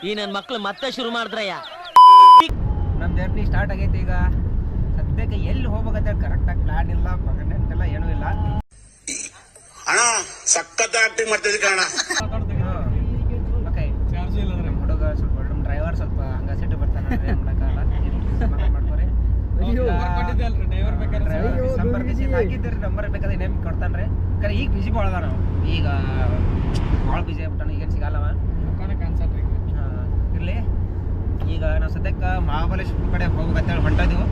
ಈ ನನ್ನ ಮಕ್ಳು ಮತ್ತೆ ಶುರು ಮಾಡಿದ್ರಯ್ಯ. ನಮ್ಮ ಜರ್ನಿ ಸ್ಟಾರ್ಟ್ ಆಗೈತೆ ಈಗ. ಸದ್ಯಕ್ಕೆ ಎಲ್ಲಿ ಹೋಗ್ಬೇಕಂತ ಕರೆಕ್ಟಾಗಿ ಪ್ಲಾನ್ ಇಲ್ಲ, ಪ್ರೆಗ್ನೆಂಟ್ ಇಲ್ಲ, ಏನೂ ಇಲ್ಲ. ಅಣ್ಣ ಸಖತ್ ಆಕ್ಟಿಂಗ್ ಮಾಡ್ತಿದ್ದೆ ಕಣ. ಓಕೆ, ನಮ್ಮ ಹುಡುಗ ಸ್ವಲ್ಪ ನಮ್ಮ ಡ್ರೈವರ್ ಸ್ವಲ್ಪ ಹಂಗ ಸಿಟ್ಟು ಬರ್ತಾನೆ, ಮಾಡೋಕ್ಕಾಗಲ್ಲ. ಮಾಡ್ಕೊರಿ ಸಂಪರ್ಕಿಸಿ ಹಾಕಿದ್ರಿ ನಂಬರ್ ಬೇಕಾದ್ರೆ ನೇಮ್ ಕೊಡ್ತಾನೆ. ಕರೆ ಈಗ ಬಿಜಿ ಭಾಳ ಅದ, ನಾವು ಈಗ ಭಾಳ ಬಿಜಿ ಆಗ್ಬಿಟ್ಟಾನ, ಈಗೇನು ಸಿಗಲ್ಲವ. ಇರಲಿ, ಈಗ ನಾವು ಸದ್ಯಕ್ಕೆ ಮಹಾಬಲೇಶ್ವರ ಕಡೆ ಹೋಗ್ಬೇಕಂತೇಳಿ ಹೊಂಟಿದೆವು.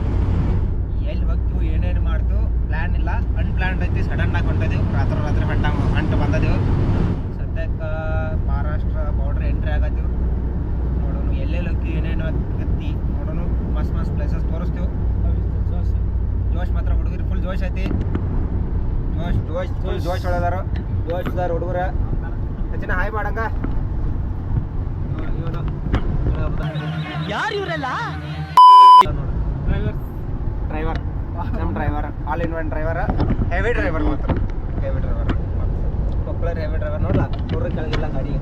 ಎಲ್ಲಿ ಹೋಗ್ತೀವಿ, ಏನೇನು ಮಾಡ್ತೀವಿ ಪ್ಲ್ಯಾನ್ ಇಲ್ಲ, ಅನ್ಪ್ಲ್ಯಾನ್ಡ್ ಐತಿ. ಸಡನ್ನಾಗಿ ಹೊಂಟಿದೆವು, ರಾತ್ರಿ ಹೊಂಟು ಬಂದದೆವು. ಸದ್ಯಕ್ಕೆ ಮಹಾರಾಷ್ಟ್ರ ಬಾರ್ಡ್ರ್ ಎಂಟ್ರಿ ಆಗತ್ತೀವಿ. ನೋಡೋಣ ಎಲ್ಲೆಲ್ಲಿ ಹೋಗ್ತೀವಿ, ಏನೇನು ಗತ್ತಿ ನೋಡೋಣ. ಮಸ್ತ್ ಪ್ಲೇಸಸ್ ತೋರಿಸ್ತೀವಿ. ಜೋಶ್ ಮಾತ್ರ ಹುಡುಗರು ಫುಲ್ ಜೋಶ್ ಐತಿ. ಜೋಶ್ ಒಳದಾರ, ಜೋಶ್ದಾರ ಹುಡುಗರ. ಹೆಚ್ಚಿನ ಹಾಯ್ ಮಾಡಂಗ. ಯಾರು ಇವರೆಲ್ಲ? ಡ್ರೈವರ್, ನಮ್ಮ driver, all in one driver, heavy driver ಮಾತ್ರ, ಹೆವಿ ಡ್ರೈವರ್ ಮಕ್ಕಳ ಹೆವಿ ಡ್ರೈವರ್. ನೋಡ್ಲಾ 100 ಕೆಳಗಿಲ್ಲ ಗಾಡಿ.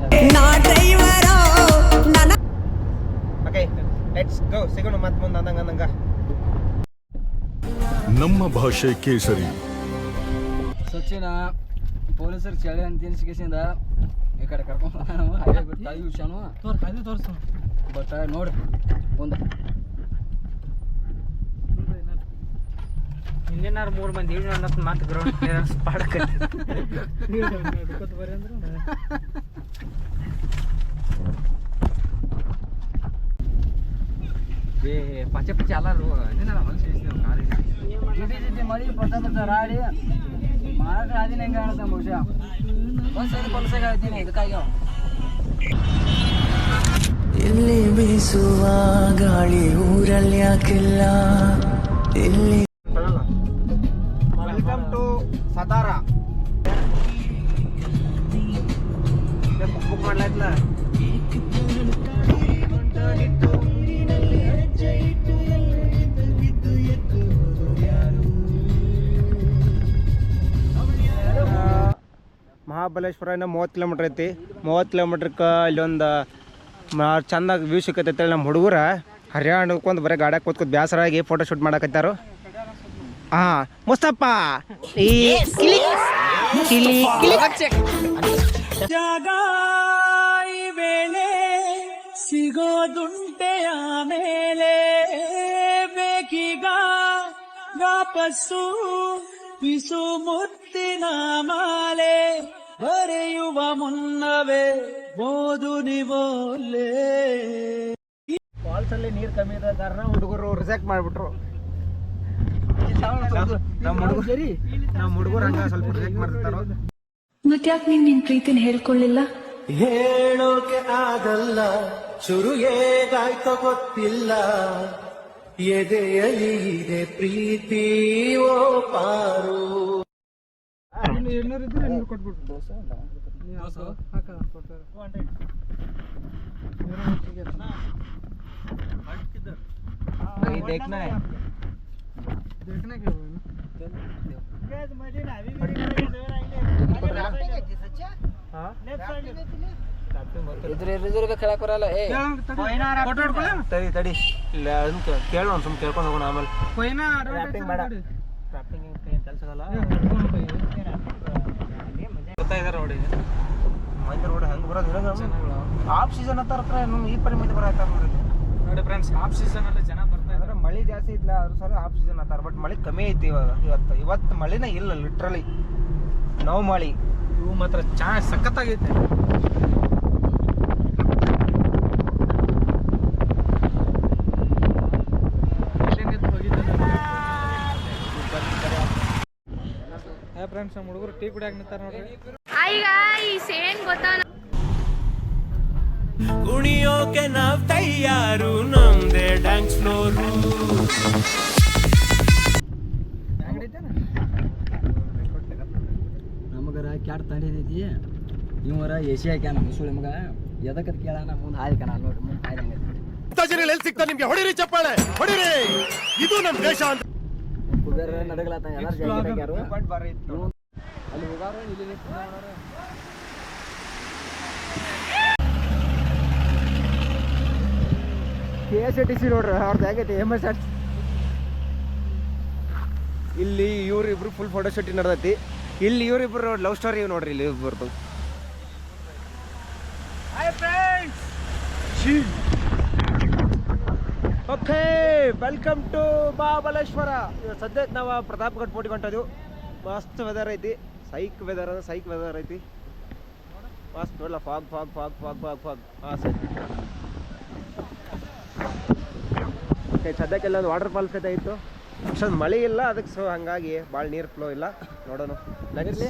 Okay, let's go. ಸಿಗೋಣ ಮತ್ತೆ ಮುಂದೆ ಅಂದಂಗ. ನಮ್ಮ ಭಾಷೆ ಕೇಸರಿ. ಸಚಿನ ಪೊಲೀಸರು ಚಳಿ ಅಂತ ತಿನ್ಸಿಕೆಸಿಂದ ಈ ಕಡೆ ಕರ್ಕೊಂಡು ಹಾಗೆ ಬಿಡ್ತಾಯಿ ವಿಷಯನು ತೋರಿಸು. ಬಟ್ ನೋಡಿ ಒಂದು ಹಿಂದಿನಾರು 3 ಮಂದಿ ಮಾತು ಗ್ರೌಂಡ್ ಕ್ಲಿಯರೆನ್ಸ್ ಪಾಡಕತ್ತಿ. ಪಚ್ಚೆ ಅಲ್ಲಾರು ಜಿಟಿ ಮಳಿ ಪತ್ತ ರಾಡಿ ಮಾಡಕ್ಕೆ ಆದಿನ ಹೆಂಗೆ ಕಾಣುತ್ತೆ ಬಹುಶಃ. ಒಂದ್ಸರಿ ಕೊಲಸಾಗ ಆಯ್ತೀನಿ ಇದಕ್ಕಾಗಿ. ಇಲ್ಲಿ ಬೀಸುವ ಗಾಳಿ ಊರಲ್ಲಿ ಯಾಕಿಲ್ಲ ಇಲ್ಲಿ. Welcome to Satara. ಬುಕ್ ಮಾಡ್ಲಾಯ್ತಲ್ಲ. ಮಹಾಬಲೇಶ್ವರ 30 ಕಿಲೋಮೀಟ್ರ್ ಐತಿ. 30 ಕಿಲೋಮೀಟ್ರಕ್ಕೆ ಇಲ್ಲೊಂದು ಚಂದಾಗಿ ವ್ಯೂ ಸಿಕ್ಕೈತೆ. ನಮ್ಮ ಹುಡುಗರ ಹರ್ಯಾಣಕ್ಕೊಂದು ಬರೀ ಗಾಡ್ಯಾಗ ಕೂತ್ಕೊಂಡು ಬೇಸರಾಗಿ ಫೋಟೋ ಶೂಟ್ ಮಾಡಕತ್ತಾರು. ಮುಸ್ತಪ್ಪ ವೇಳೆ ಸಿಗೋದುಂಟೆ ಆಮೇಲೆ ಬೇಕೀಗ ವಾಪಸ್ಸು ಬಿಸು ಮುತ್ತಿನ ಮಾಲೆ ಬರೆಯುವ ಮುನ್ನವೇ ಓದು ನಿವೋಲೆ. ಫಾಲ್ಸ್ ಅಲ್ಲಿ ನೀರು ಕಮ್ಮಿ ಇರೋ ಕಾರಣ ಹುಡುಗರು ರಿಜೆಕ್ಟ್ ಮಾಡಿಬಿಟ್ರು. ನಮ್ಮ ಹುಡುಗರು ಹಂಗ ಸ್ವಲ್ಪ ರಿಜೆಕ್ಟ್ ಮಾಡ್ತಾರೋ. ಮತ್ತ್ಯಾಕೆ ನಿನ್ ಪ್ರೀತಿನ ಹೇಳ್ಕೊಳ್ಳಿಲ್ಲ? ಹೇಳೋಕೆ ಆಗಲ್ಲ, ಶುರು ಹೇಗಾಯ್ತೋ ಗೊತ್ತಿಲ್ಲ, ಎದೆಯಲ್ಲಿ ಇದೆ ಪ್ರೀತಿ ಓ ಪಾರು. 200 ಇದ್ರೆ 200 ಕೊಟ್ಬಿಟ್ಟು देखना है खेಳಕ್ ಬರಲ್ಲ. ತಡಿ ಕೇಳೋಣ, ಸುಮ್ಮನೆ ಕೇಳ್ಕೊಂಡು ಹೋಗೋಣ. ಆಮೇಲೆ ರಾಫ್ಟಿಂಗ್ ಬೇಡ, ರಾಫ್ಟಿಂಗ್ ಕೆಲಸಗಲ್ಲ. ಬರ್ತಾ ಇದಾರೆ ನೋಡಿ ಮಂದಿ. ನೋಡಿ ಹೆಂಗೆ ಬರೋದು. ಆಫ್ ಸೀಸನ್ ಹತ್ತಾರ ಈ ಪರಿ ಮಂದಿ ಬರತ್ತಾರ ನೋಡಿ ಫ್ರೆಂಡ್ಸ್. ಆಫ್ ಸೀಸನ್ ಅಲ್ಲಿ ಜನ ಬರ್ತಾ ಇದಾರೆ. ಮಳೆ ಜಾಸ್ತಿ ಇದ್ಲ ಅದ್ರ ಸಲ ಆಫ್ ಸೀಸನ್ ಹತ್ತಾರ. ಬಟ್ ಮಳೆ ಕಮ್ಮಿ ಐತಿ ಇವತ್ತು ಮಳೆನೇ ಇಲ್ಲ. ಲಿಟ್ರಲಿ ನೋ ಮಳೆ. ಇವು ಮಾತ್ರ ಚೆನ್ನಾಗಿ ಸಖತ್ತಾಗೈತೆ. ಫ್ರೆಂಡ್ಸ್, ನಮ್ಮ ಹುಡುಗರು ಟೀ ಕುಡಿಯಾಕ ನಿಂತಾರ ನೋಡ್ರಿ. ಏನ್ ಗೊತ್ತಾ, ಕುಣಿಯೋಕೆ ನಾವ್ ತಯಾರು, ನಮ್ದೇ ಡ್ಯಾನ್ಸ್ ಫ್ಲೋರು. ನಮಗರ ಕ್ಯಾಟ್ ತಂಡಿದೈತಿ. ಇವರ ಎಸಿ ಹಾಕ್ಯಾನ ಮುಸುಳಿ ಮಗ. ಎದಕ್ಕೆ ಕೇಳೋಣ ಮುಂದೆ ಹಾಯ್ಕಣ ನೋಡ್ರಿ. ಮುಂದೆ ಹಾಯ್ದಂಗೆ ಎಲ್ಲಿ ಸಿಗ್ತಾ ನಿಮ್ಗೆ ಹೊಡಿರಿ, ಚಪ್ಪಾಳೆ ಹೊಡಿರಿ. ಇದು ನಮ್ಮ ದೇಶ ಅಂತ ಕುಬೇರ ನಡಗಲಾತ ಎಲ್ಲಾರು ಜಾಗ ಹಾಕ್ಯಾರು. ಅಲ್ಲಿ ಹೋಗಾರ ಇಲ್ಲಿ KSRTC ನೋಡ್ರಿ ಅವ್ರದ್ದು ಹೇಗೈತಿ MS ಇಲ್ಲಿ ಇವ್ರಿಬ್ರು ಫುಲ್ ಫೋಟೋ ಶೂಟಿಂಗ್ ನಡೆದೈತಿ. ಇಲ್ಲಿ ಇವರಿಬ್ರು ಲವ್ ಸ್ಟೋರಿ ನೋಡ್ರಿ ಇಲ್ಲಿ ಇಬ್ಬರದು. Okay, welcome to Mahabaleshwar. ಸದ್ಯಕ್ಕೆ ನಾವು ಪ್ರತಾಪ್ಗಢ ಫೋರ್ಟಿಗೆ ಹೊಂಟಿದ್ವಿ. ಮಸ್ತ್ ವೆದರ್ ಐತಿ, ಸೈಕ್ ವೆದರ್ ಐತಿ. ಮಸ್ತ್ ನೋಡಲ್ಲ, ಫಾಗ್. ಹಾಂ ಸರ್, ಓಕೆ. ಸದ್ಯಕ್ಕೆಲ್ಲ ಒಂದು ವಾಟರ್ ಫಾಲ್ಸ್ ಐತೆ ಇತ್ತು. ಅಷ್ಟೊಂದು ಮಳೆ ಇಲ್ಲ, ಅದಕ್ಕೆ ಸೊ ಹಂಗಾಗಿ ಭಾಳ ನೀರು ಫ್ಲೋ ಇಲ್ಲ. ನೋಡೋಣ ನಡೀಲಿ.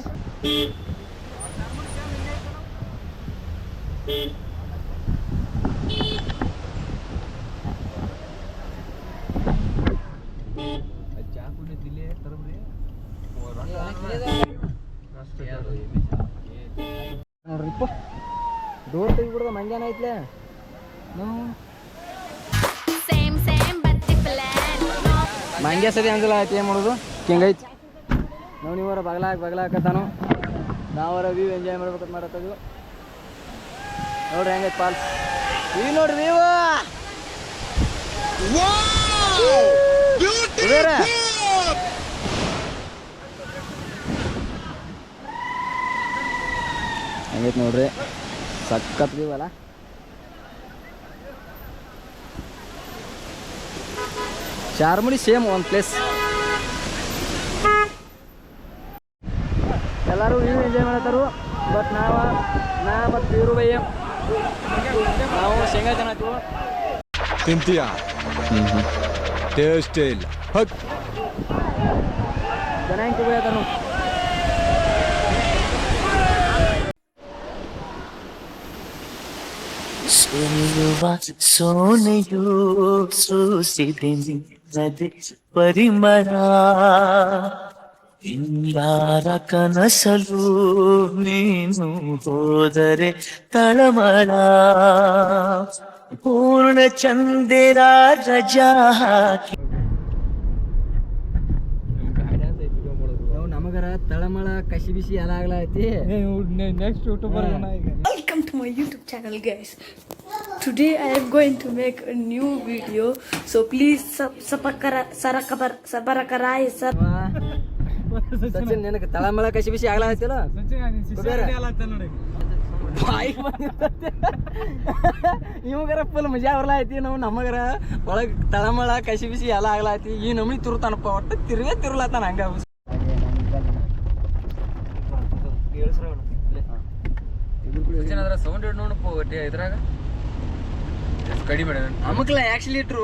ನೋಡ್ರಿಪ್ಪ, ಡೋರ್ ತೆಗಿಬಿಡ್ದ ಮಂಗ್ಯಾನ ಐತ್ಲೆ. ಮಂಗ್ಯ ಸರಿ ಅಂದಿಲ್ಲ ಆಯ್ತು, ಏನು ಮಾಡೋದು, ಹಿಂಗೈತಿ. ನಾವು ನೀವರ ಬಗಲಾಕತ್ತಾನು, ನಾವರ ವ್ಯೂ ಎಂಜಾಯ್ ಮಾಡ್ಬೇಕಂತ ಮಾಡತ್ತದು. ನೋಡ್ರಿ ಹೆಂಗೈತಿ ಫಾಲ್ಸ್, ವ್ಯೂ ನೋಡ್ರಿ, ವ್ಯೂ ಹೆಂಗೈತಿ ನೋಡ್ರಿ, ಸಖತ್ ವ್ಯೂ ಅಲ್ಲ. ಚಾರ್ಮುಡಿ ಸೇಮ್ ಒಂದು ಪ್ಲೇಸ್. ಎಲ್ಲರೂ ವ್ಯೂ ಎಂಜಾಯ್ ಮಾಡತ್ತಾರು. ಬಟ್ ನಾ ಮತ್ತು ಬೀರು ಬಯ್ಯ ನಾವು ಶೇಂಗಾ ತಿನ್ನತ್ತೀವಿ. ತಿಂತೀಯಾ? ಟೇಸ್ಟೇ ಇಲ್ಲ. ಜನ ಹೆಂಗೆ ಬೈಯತಾನು. ಸೋನೆಯೋ ಸೂಸಿದೆ ನಿನ್ನದೆ ಪರಿಮಳ, ಇನ್ಯಾರ ಕನಸಲು ನೀನು ಹೋದರೆ ತಳಮಳ, ಪೂರ್ಣ ಚಂದಿರ ರಜಾ ಹಾಕಿ. ನಾವು ನಮಗರ ತಳಮಳ ಕಸಿ ಬಿಸಿ ಎಲ್ಲ ಆಗ್ಲೈತಿ. Next YouTuber. Welcome to my YouTube channel, guys. Today I am going to make a new video, so please Sachin, ನಿನಗೆ ತಳಮಳ ಕಸಿ ಬಿಸಿ ಆಗ್ಲತ್ತಿಲ್ಲ. ಇವಾಗರ ಫುಲ್ ಮಜಾ ಬರ್ಲಾಯ್ತಿ. ನಾವು ನಮಗರ ಒಳಗೆ ತಳಮಳ ಕಸಿ ಬಿಸಿ ಎಲ್ಲ ಆಗ್ಲಾಯ್ತಿ. ಈ ನಮ್ನಿ ತಿರುತಾನಪ್ಪ, ಒಟ್ಟು ತಿರ್ಲಾತಾನ ಹಂಗ. ಸೌಂಡ್ ನೋಡಪ್ಪ ಇದ್ರಾಗ ಕಡಿಮೆ ಅಮಕ್ಲ ಆಕ್ಸಿಲೇಟ್ರು.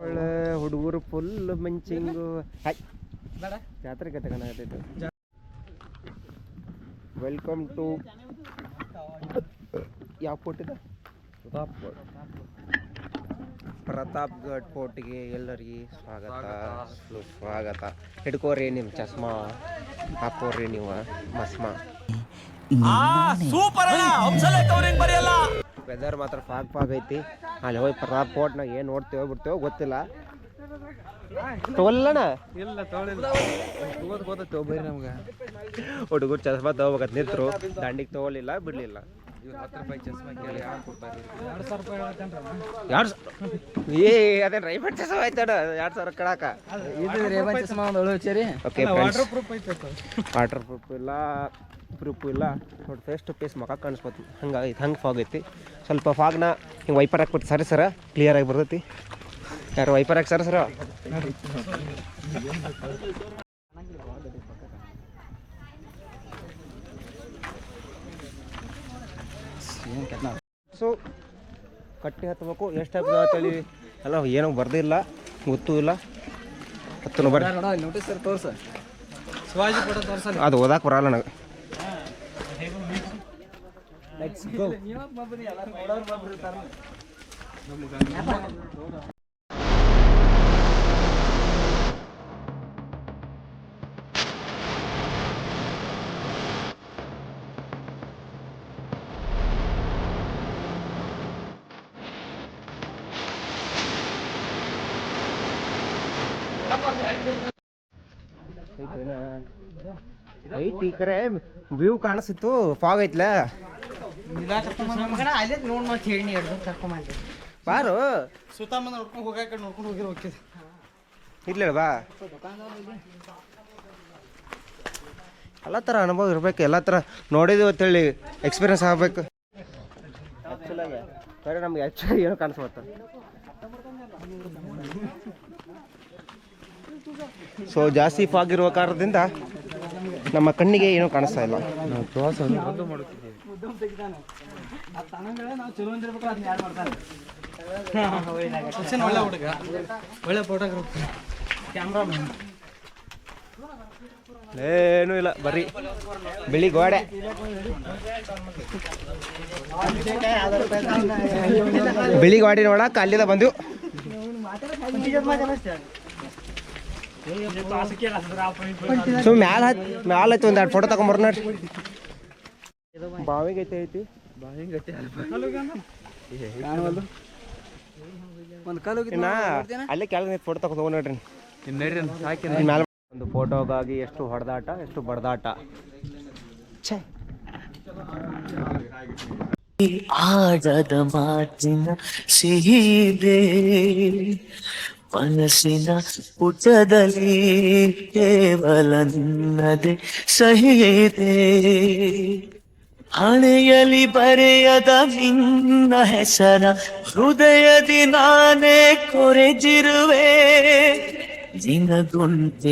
ಒಳ್ಳೆ ಹುಡುಗರು ಫುಲ್ ಮಂಚಿಂಗು. ಜಾತ್ರೆ ಕತೆ ಕಾಣತೈತೆ. ವೆಲ್ಕಮ್ ಟು ಯಾವ ಫೋರ್ಟ್ ಇದೆ? ಪ್ರತಾಪ್ಗಢ ಫೋರ್ಟ್ಗೆ ಎಲ್ಲರಿಗೆ ಸ್ವಾಗತ. ಹಿಡ್ಕೋರಿ ನಿಮ್ಮ ಚಸ್ಮಾ, ಹಾಕೋರಿ ನೀವು ಮಸ್ಮಾ. ವೆದರ್ ಮಾತ್ರ ಫಾಗ್ ಐತಿ. ಅಲ್ಲಿ ಹೋಗಿ ಪ್ರತಾಪ್ ಫೋರ್ಟ್ನಾಗ ಏನು ನೋಡ್ತೇವೋ ಬಿಡ್ತೇವೋ ಗೊತ್ತಿಲ್ಲ. ತಗೊಳ್ಳೋಣ ಇಲ್ಲ, ನಮ್ಗೆ ಹುಡುಗರು ಚಸ್ಮಾ ತಗೋಬೇಕಂತ ನಿಂತರು. ದಾಂಡಿಗೆ ತಗೊಳ್ಳಿಲ್ಲ, ಬಿಡ್ಲಿಲ್ಲ. 10 ರೂಪಾಯಿ ಚಸ್ಮಾ ಕೇಳಿ ಅದೇನು ರೈಮಂಡ್ ಚಸ್ಮಾ ಆಯ್ತಾಡ 2000 ಕಡಾಕ. ಚಸ್ಮಾ ಒಂದು ಒಳ್ಳೆ ವಿಚಾರಿ. ಓಕೆ, ವಾಟರ್ ಪ್ರೂಫ್ ಇಲ್ಲ, ನೋಡಿ ಫೇಸ್ ಟು ಫೇಸ್ ಮಕ್ಕ ಕಾಣಿಸ್ಬೋದು. ಹಂಗಾಗೈತಿ, ಹಂಗೆ ಫಾಗ್ ಐತಿ. ಸ್ವಲ್ಪ ಫಾಗ್ನ ಹಿಂಗೆ ವೈಪರ್ ಹಾಕ್ಬಿಟ್ಟು ಸರ ಕ್ಲಿಯರಾಗಿ ಬರ್ತೈತಿ. ಯಾರು ವೈಪರ್ ಹಾಕಿ ಸರ ಸೊ ಕಟ್ಟಿ ಹತ್ಬೇಕು. ಎಷ್ಟು ಹಾಕ್ತೇಳಿ ಅಲ್ಲ, ಏನೋ ಬರ್ದಿಲ್ಲ, ಗೊತ್ತೂ ಇಲ್ಲ. ಹತ್ತು ಬರ್ರಿ ನೋಟಿಸ್ ತೋರ್ಸ, ಅದು ಓದಾಕ್ ಬರಲ್ಲ ನನಗೆ. ಐತಿ ಈ ಕಡೆ ವ್ಯೂ ಕಾಣಿಸ್ತಿತ್ತು ಫಾಗ್ ಐತ್ಲ ಬಾರು ಸುತ್ತಮುತ್ತ ನೋಡ್ಕೊಂಡು ಹೋಗಾಕ ನೋಡ್ಕೊಂಡು ಹೋಗಿರೋ ಹೋಗ್ತದೆ ಇಲ್ಲ ಬಾ ಎಲ್ಲ ಥರ ಅನುಭವ ಇರ್ಬೇಕು ಎಲ್ಲ ಥರ ನೋಡಿದ್ವಿ ಅಂತೇಳಿ ಎಕ್ಸ್ಪೀರಿಯನ್ಸ್ ಆಗಬೇಕು ಬರೀ ನಮ್ಗೆ ಆ್ಯಕ್ಚುಲಿ ಏನೋ ಕಾಣಿಸ್ಬತ್ತ ಸೊ ಜಾಸ್ತಿ ಫಾಗ್ ಇರುವ ಕಾರಣದಿಂದ ನಮ್ಮ ಕಣ್ಣಿಗೆ ಏನೂ ಕಾಣಿಸ್ತಾ ಇಲ್ಲ ಒಳ್ಳೆ ಹುಡುಗ ಒಳ್ಳೆ ಫೋಟೋಗ್ರಾಫರ್ ಕ್ಯಾಮ್ರಾಮನ್ ಏನೂ ಇಲ್ಲ ಬರೀ ಬಿಳಿ ಗೋಡೆ ಬಿಳಿ ಗೋಡೆ ನೋಡಕ್ಕೆ ಅಲ್ಲಿಂದ ಬಂದು ಸೊ ಮ್ಯಾಲ ಐತಿ ಒಂದು 2 ಫೋಟೋ ತಗೊಂಬರ್ ನೋಡ್ರಿ ಬಾವಿಗೆ ಐತಿ ಒಂದು ಕಾಲು ಅಲ್ಲೇ ಕೆಳಗೆ ಫೋಟೋ ತಗೊಂಡು ಹೋಗಿ ನೋಡ್ರಿ ಮ್ಯಾಲ ಒಂದು ಫೋಟೋಗಾಗಿ ಎಷ್ಟು ಹೊಡೆದಾಟ ಎಷ್ಟು ಬಡದಾಟ ಆಡದ ಮಾತಿನ ಸಿಹಿದೆ ಮನಸ್ಸಿನ ಪುಟದಲ್ಲಿ ಕೇವಲ ನಿನ್ನದೆ ಸಹಿದೆ ಹಣೆಯಲ್ಲಿ ಬರೆಯದ ನಿನ್ನ ಹೆಸರ ಹೃದಯದಿ ನಾನೇ ಕೊರೆದಿರುವೆ ದಿನಗುಂಟೆ